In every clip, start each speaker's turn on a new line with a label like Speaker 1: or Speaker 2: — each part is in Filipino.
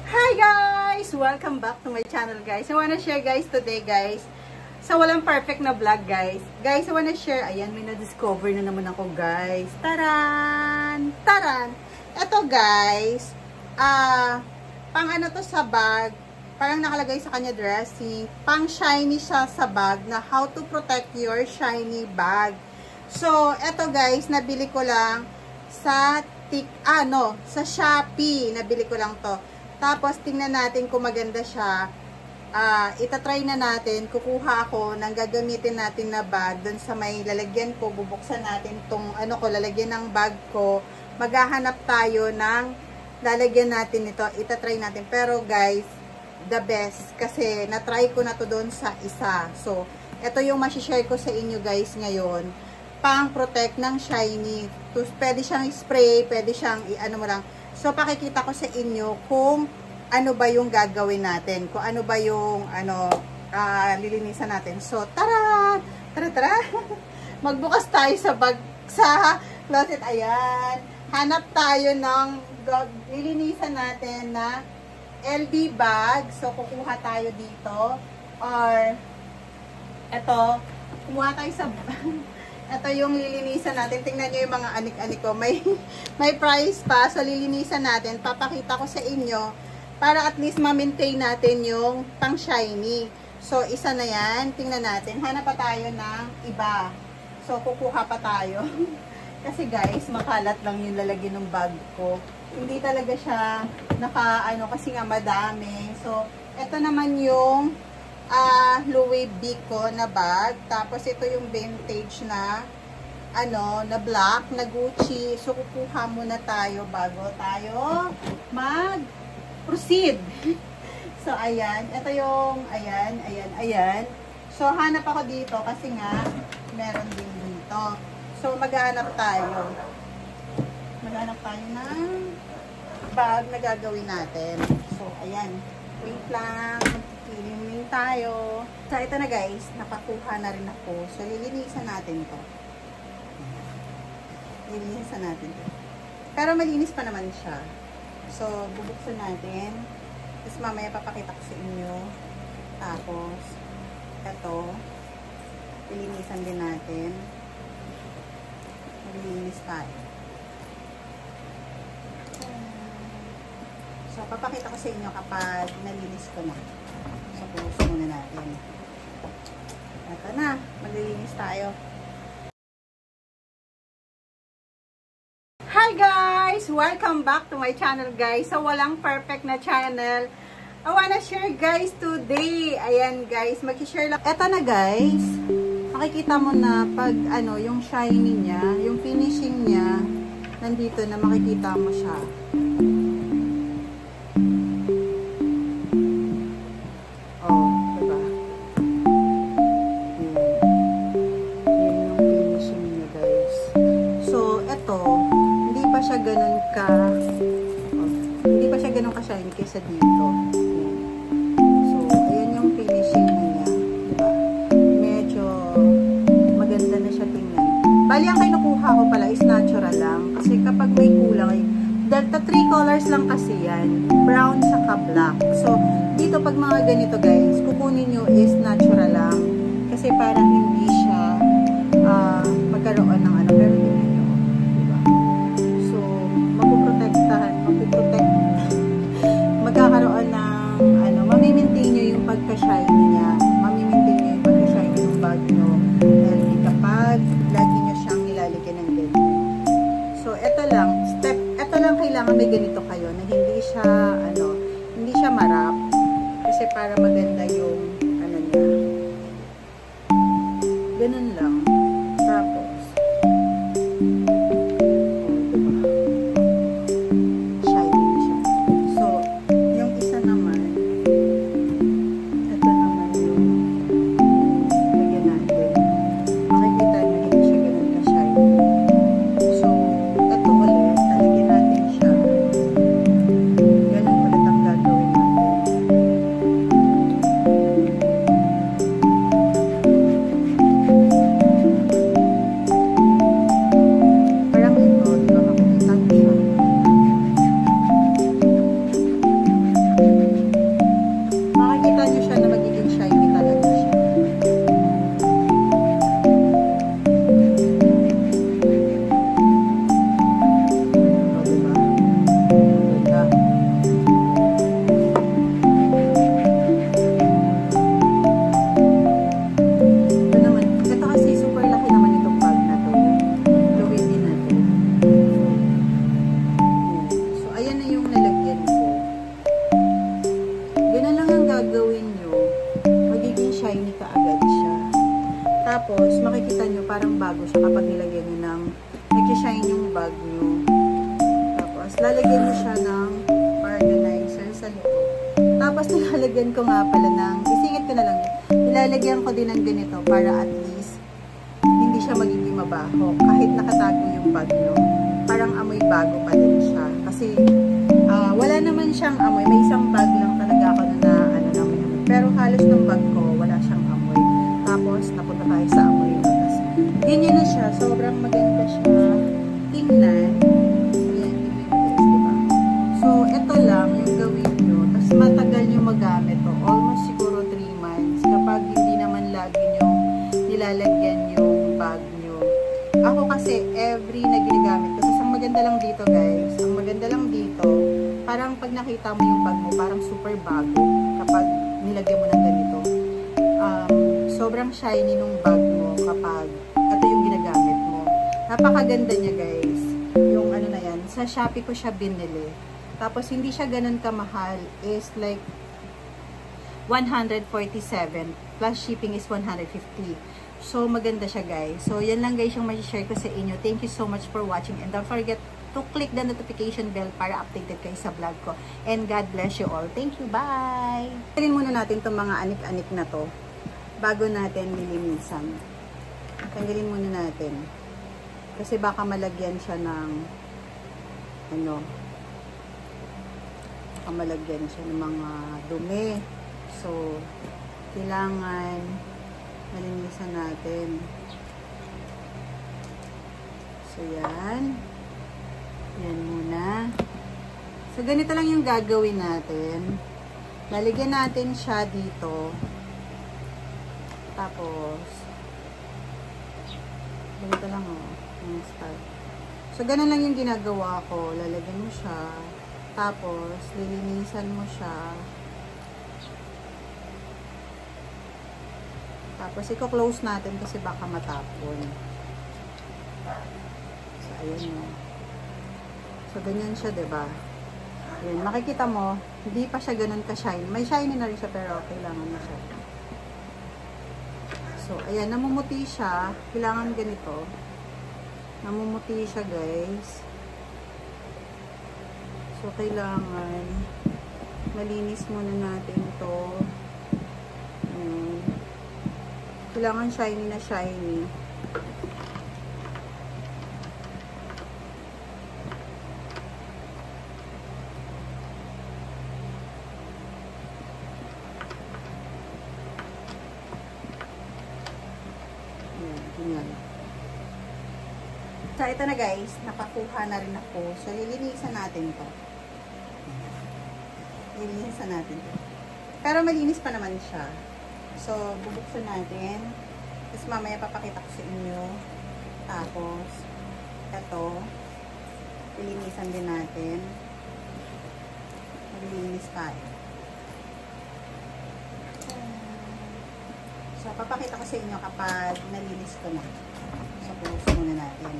Speaker 1: Hi guys! Welcome back to my channel guys. I wanna share guys today guys, sa walang perfect na vlog guys. Guys, I wanna share, ayan may na-discover na naman ako guys. Taran! Taran! Ito guys, pang ano to sa bag, parang nakalagay sa kanya dressing, pang shiny siya sa bag na how to protect your shiny bag. So, ito guys, nabili ko lang sa sa Shopee, nabili ko lang to. Tapos, tingnan natin kung maganda siya. Itatry na natin. Kukuha ako ng gagamitin natin na bag. Doon sa may lalagyan ko, bubuksan natin tong lalagyan ng bag ko. Maghahanap tayo ng lalagyan natin ito. Itatry natin. Pero guys, the best. Kasi, natry ko na to doon sa isa. So, ito yung masishare ko sa inyo guys ngayon. Pang protect ng shiny. Pwede siyang spray, pwede siyang i-ano mo lang. So, pakikita ko sa inyo kung ano ba yung gagawin natin. Kung ano ba yung, lilinisan natin. So, tara! Tara, tara! Magbukas tayo sa bag, sa closet. Ayan. Hanap tayo ng lilinisan natin na LB bag. So, kukuha tayo dito. Or, eto, kumuha tayo sa ito yung lilinisan natin. Tingnan nyo yung mga anik-anik ko. May price pa. So, lilinisan natin. Papakita ko sa inyo para at least ma-maintain natin yung pang shiny. So, isa na yan. Tingnan natin. Hanap pa tayo ng iba. So, kukuha pa tayo. Kasi guys, makalat lang yung lalagyan ng bag ko. Hindi talaga siya kasi nga madami. So, ito naman yung Louis V ko na bag. Tapos ito yung vintage na na black na Gucci. So kukuha muna tayo bago tayo mag-proceed. So ayan, ito yung ayan. So hanap ako dito kasi nga meron din dito. So maghanap tayo. Maghanap tayo ng bag na gagawin natin. So ayan, wait lang. Lilinisin tayo. So, ito na guys. Nakakuha na rin ako. So, lilinisan natin to. Lilinisan natin to. Pero malinis pa naman siya. So, bubuksan natin. Tapos mamaya papakita ko sa inyo. Tapos, ito. Lilinisan din natin. Lilinis tayo. So, papakita ko sa inyo kapag nalinis ko na. So, puso muna natin. Ito na. Maglilinis tayo. Hi guys! Welcome back to my channel guys. Sa walang perfect na channel. I wanna share guys today. Ayan guys. Mag-share lang. Ito na guys. Makikita mo na pag yung shiny niya, yung finishing niya, nandito na makikita mo siya. Hindi pa siya ganun ka-shiny kaysa dito. So, ayan yung finishing niya. Diba? Medyo maganda na siya tingnan. Bali, ang kinukuha ko pala is natural lang. Kasi kapag may kulang, delta 3 colors lang kasi yan. Brown saka black. So, dito pag mga ganito guys, kukunin nyo is natural lang. Kasi parang hindi siya magkaroon ng pero magkakaroon ng mamimaintain nyo yung pagka-shiny niya, mamimaintain nyo yung pagka-shiny ng bag nyo, and kapag lagi nyo siyang nilalagyan ng ganyan. So, ito lang kailangan may ganito kayo, na hindi siya marap, kasi para maganda yung niya. Ganun lang. Tapos, Tapos, makikita nyo, parang bago siya kapag nilagyan nyo ng, nag-shine yung bag nyo. Tapos, lalagyan nyo siya ng organizer sa likod. Tapos, nilalagyan ko nga pala ng, isingit ko na lang yun. Nilalagyan ko din ng ganito para at least, hindi siya magiging mabaho. Kahit nakatago yung bag nyo, parang amoy bago pa din siya. Kasi, wala naman siyang amoy. May isang bag lang talaga ako na ano naman. Pero halos ng bag ko, wala siyang amoy. Tapos, napunta tayo sa amoy. Tapos, ganyan na siya. Sobrang maganda siya. Tingnan. Ayan, tingnan guys, diba? So, ito lang yung gawin nyo. Tapos, matagal nyo magamit to. Almost siguro 3 months. Kapag hindi naman lagi nyo nilalagyan yung bag nyo. Ako kasi, every na ginagamit ko. Tapos, ang maganda lang dito, guys. Ang maganda lang dito, parang pag nakita mo yung bag mo, parang super bago kapag nilagyan mo ng ganito. Sobrang shiny nung bag mo kapag ito yung ginagamit mo. Napakaganda niya, guys. Yung ano na yan, sa Shopee ko siya binili. Tapos hindi siya ganun kamahal, is like 147 plus shipping is 150. So maganda siya, guys. So yan lang, guys, yung ma-share ko sa inyo. Thank you so much for watching and don't forget to click the notification bell para updated kayo sa vlog ko. And God bless you all. Thank you. Bye! Tanggalin muna natin itong mga anik-anik na to bago natin lilinisan. Tanggalin muna natin. Kasi baka malagyan siya ng ano, baka malagyan siya ng mga dumi. So, kailangan malinisan natin. So, yan. Yan muna. So, ganito lang yung gagawin natin. Lalagyan natin siya dito. Tapos, ganito lang, oh. Yung start. So, ganun lang yung ginagawa ko. Lalagyan mo siya. Tapos, lilinisan mo siya. Tapos, i-close natin kasi baka matapon. So, ayan mo. So, ganyan siya, diba? Ayan, makikita mo, hindi pa siya ganun ka-shine. May shiny na rin siya, pero kailangan na siya. So, ayan, namumuti siya. Kailangan ganito. Namumuti siya, guys. So, kailangan malinis muna natin ito. Ayan. Kailangan shiny na shiny. So, ito na, guys. Nakakuha na rin ako. So, lilinisan natin to. Lilinisan natin to. Pero malinis pa naman siya. So, bubuksan natin. Tapos, mamaya papakita ko sa inyo. Tapos, ito. Lilinisan din natin. Maglilinis tayo. So, papakita ko sa inyo kapag nalinis ko na. So, bubuksan muna natin.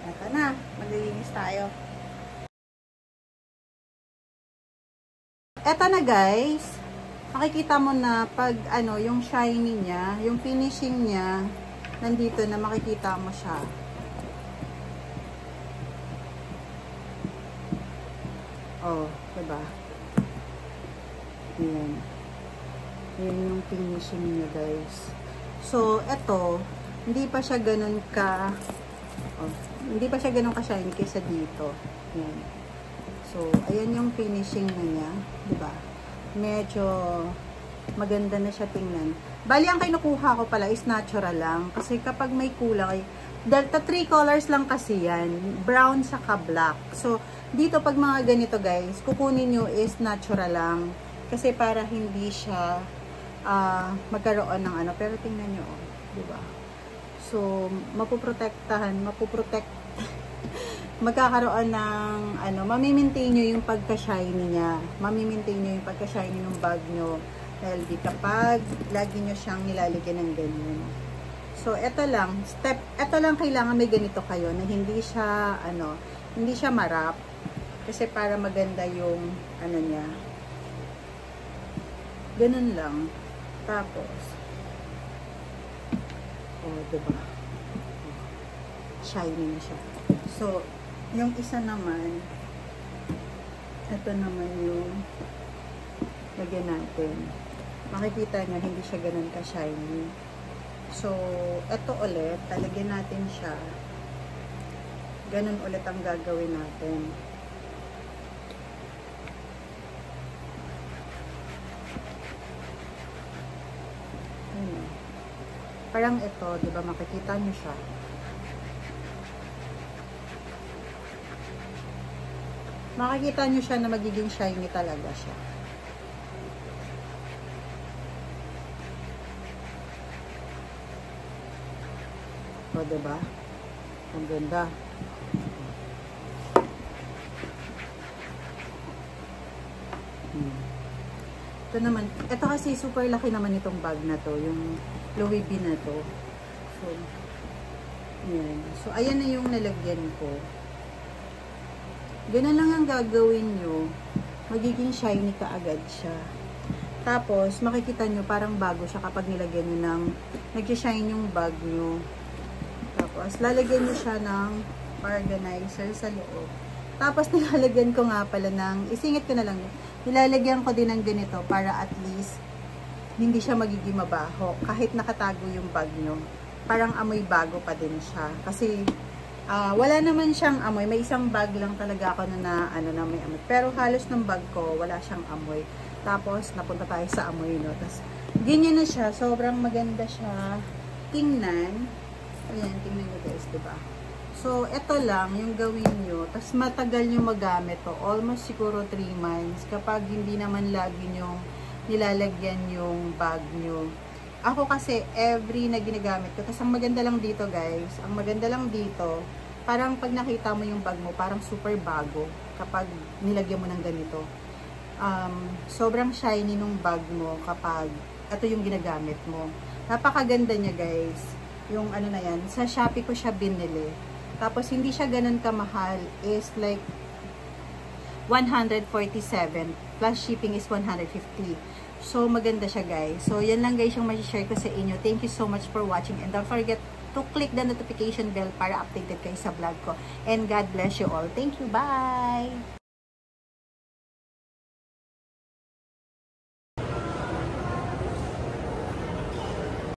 Speaker 1: Ito na, maglilinis tayo. Ito na, guys. Makikita mo na pag ano, yung shiny niya, yung finishing niya, nandito na makikita mo siya. Oh, diba? Ayan. Ayan yung finishing niya, guys. So, ito, hindi pa siya ganun ka, oh, hindi pa siya ganun ka-shiny kaysa dito. Ayan. So, ayan yung finishing na niya. Diba? Medyo maganda na siya tingnan. Bali, ang kinukuha ko pala is natural lang. Kasi kapag may kulay, delta 3 colors lang kasi yan. Brown saka black. So, dito pag mga ganito, guys, kukunin nyo is natural lang. Kasi para hindi siya magkaroon ng ano. Pero tingnan nyo, oh, diba? So, magkakaroon ng, ano, mamimaintain nyo yung pagka-shiny niya. Mamimaintain nyo yung pagka-shiny ng bag nyo. Healthy kapag lagi nyo siyang nilalagyan ng ganyan. So, ito lang. Ito lang kailangan may ganito kayo na hindi siya, ano, hindi siya marap. Kasi para maganda yung, ano niya. Ganun lang. Tapos, Oh, diba? Shiny na siya. So, yung isa naman, ito naman yung lagyan natin. Makikita nyo, hindi siya ganun ka-shiny. So, ito ulit, talagyan natin siya. Ganun ulit ang gagawin natin. Ayan. Parang ito, diba, makikita nyo siya. Makikita nyo siya na magiging shiny talaga siya. O, diba? Ang ganda. Ito naman, ito kasi super laki naman itong bag na to, yung Louis V na to. So, yan. So, ayan na yung nalagyan ko. Ganun lang ang gagawin nyo. Magiging shiny ka agad siya. Tapos, makikita nyo parang bago siya kapag nilagyan nyo ng nag-shine yung bag nyo. Tapos, lalagyan nyo siya ng organizer sa loob. Tapos, nilalagyan ko nga pala ng, isingit ko na lang, nilalagyan ko din ng ganito para at least hindi siya magiging mabaho. Kahit nakatago yung bag nyo, parang amoy bago pa din siya. Kasi, wala naman siyang amoy. May isang bag lang talaga ako na may amoy. Pero halos ng bag ko, wala siyang amoy. Tapos, napunta tayo sa amoy, no? Tapos, ganyan na siya. Sobrang maganda siya tingnan. Ayan, tingnan nyo guys, diba? So, ito lang yung gawin nyo. Tapos, matagal nyo magamit to. Almost siguro 3 months. Kapag hindi naman lagi nyo nilalagyan yung bag nyo. Ako kasi, every na ginagamit ko. Tapos, ang maganda lang dito, guys. Ang maganda lang dito, parang pag nakita mo yung bag mo, parang super bago. Kapag nilagyan mo ng ganito. Sobrang shiny nung bag mo kapag ito yung ginagamit mo. Napakaganda niya, guys. Yung ano na yan. Sa Shopee ko siya binili. Tapos, hindi siya ganun kamahal. Is like 147. Plus shipping is 150. So, maganda siya, guys. So, yan lang, guys, yung ma-share ko sa inyo. Thank you so much for watching. And don't forget to click the notification bell para updated kayo sa vlog ko. And God bless you all. Thank you. Bye!